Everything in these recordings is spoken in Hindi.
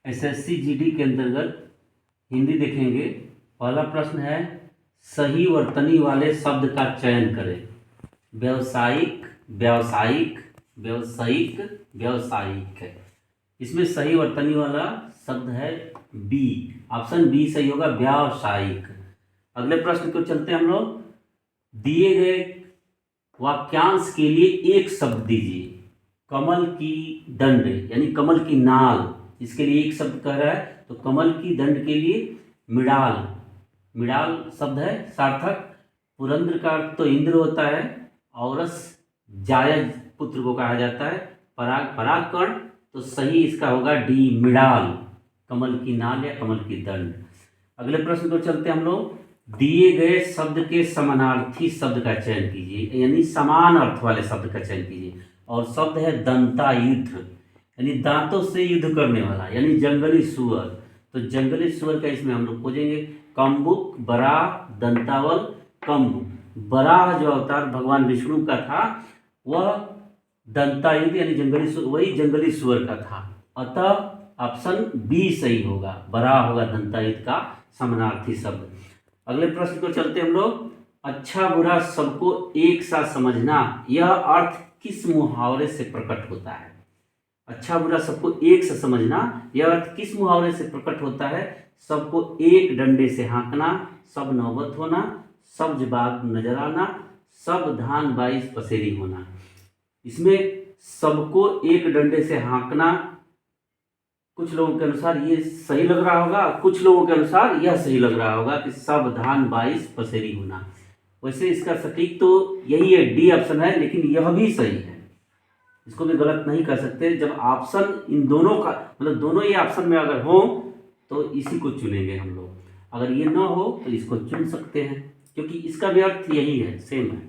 एसएससी जीडी के अंतर्गत हिंदी देखेंगे। पहला प्रश्न है, सही वर्तनी वाले शब्द का चयन करें। व्यावसायिक, व्यावसायिक, व्यावसायिक, व्यावसायिक है। इसमें सही वर्तनी वाला शब्द है बी, ऑप्शन बी सही होगा, व्यावसायिक। अगले प्रश्न को चलते हैं हम लोग। दिए गए वाक्यांश के लिए एक शब्द दीजिए। कमल की दंड यानी कमल की नाल, इसके लिए एक शब्द कह रहा है, तो कमल की दंड के लिए मृणाल, मृणाल शब्द है सार्थक। पुरंद्र का अर्थ तो इंद्र होता है। औरस जायज पुत्र को कहा जाता है। पराग परागकण, तो सही इसका होगा डी, मृणाल, कमल की नाल या कमल की दंड। अगले प्रश्न को चलते हैं हम लोग। दिए गए शब्द के समानार्थी शब्द का चयन कीजिए, यानी समान अर्थ वाले शब्द का चयन कीजिए। और शब्द है दंतायुद्ध, यानी दांतों से युद्ध करने वाला, यानी जंगली सुअर। तो जंगली सुअर का इसमें हम लोग खोजेंगे। कम्बुक, बराह, दंतावल, कम्बुक। बराह जो अवतार भगवान विष्णु का था वह दंतायुद्ध यानी जंगली सुअर, वही जंगली सुअर का था। अतः ऑप्शन बी सही होगा, बराह होगा दंतायुद्ध का समानार्थी शब्द। अगले प्रश्न को चलते हम लोग। अच्छा बुरा सबको एक साथ समझना, यह अर्थ किस मुहावरे से प्रकट होता है? अच्छा बुरा सबको एक साथ समझना, यह अर्थ किस मुहावरे से प्रकट होता है? सबको एक डंडे से हाँकना, सब नौबत होना, सब जवाब नजर आना, सब धान बाईस पसेरी होना। इसमें सबको एक डंडे से हाँकना कुछ लोगों के अनुसार ये सही लग रहा होगा, कुछ लोगों के अनुसार यह सही लग रहा होगा कि सब धान बाईस पसेरी होना। वैसे इसका सटीक तो यही है, डी ऑप्शन है, लेकिन यह भी सही है, इसको भी गलत नहीं कर सकते। जब ऑप्शन इन दोनों का मतलब दोनों ही ऑप्शन में अगर हो तो इसी को चुनेंगे हम लोग। अगर ये ना हो तो इसको चुन सकते हैं, क्योंकि इसका भी अर्थ यही है, सेम है।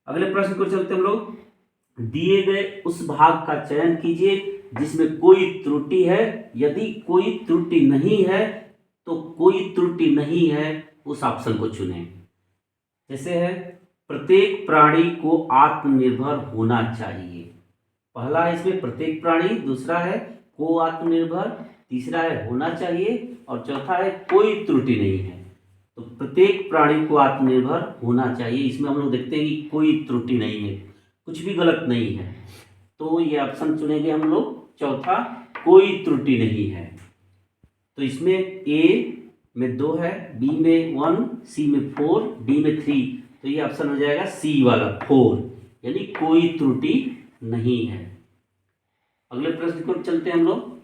अगले प्रश्न को चलते हम लोग। दिए गए उस भाग का चयन कीजिए जिसमें कोई त्रुटि है। यदि कोई त्रुटि नहीं है तो कोई त्रुटि नहीं है उस ऑप्शन को चुनें। जैसे है, प्रत्येक प्राणी को आत्मनिर्भर होना चाहिए। पहला है इसमें प्रत्येक प्राणी, दूसरा है को आत्मनिर्भर, तीसरा है होना चाहिए, और चौथा है कोई त्रुटि नहीं है। तो प्रत्येक प्राणी को आत्मनिर्भर होना चाहिए, इसमें हम लोग देखते हैं कि कोई त्रुटि नहीं है, कुछ भी गलत नहीं है, तो ये ऑप्शन चुनेंगे हम लोग चौथा, कोई त्रुटि नहीं है। तो इसमें ए में 2 है, बी में 1, सी में 4, डी में 3, तो ये ऑप्शन हो जाएगा सी वाला 4, यानी कोई त्रुटि नहीं है। अगले प्रश्न को चलते हैं हम लोग।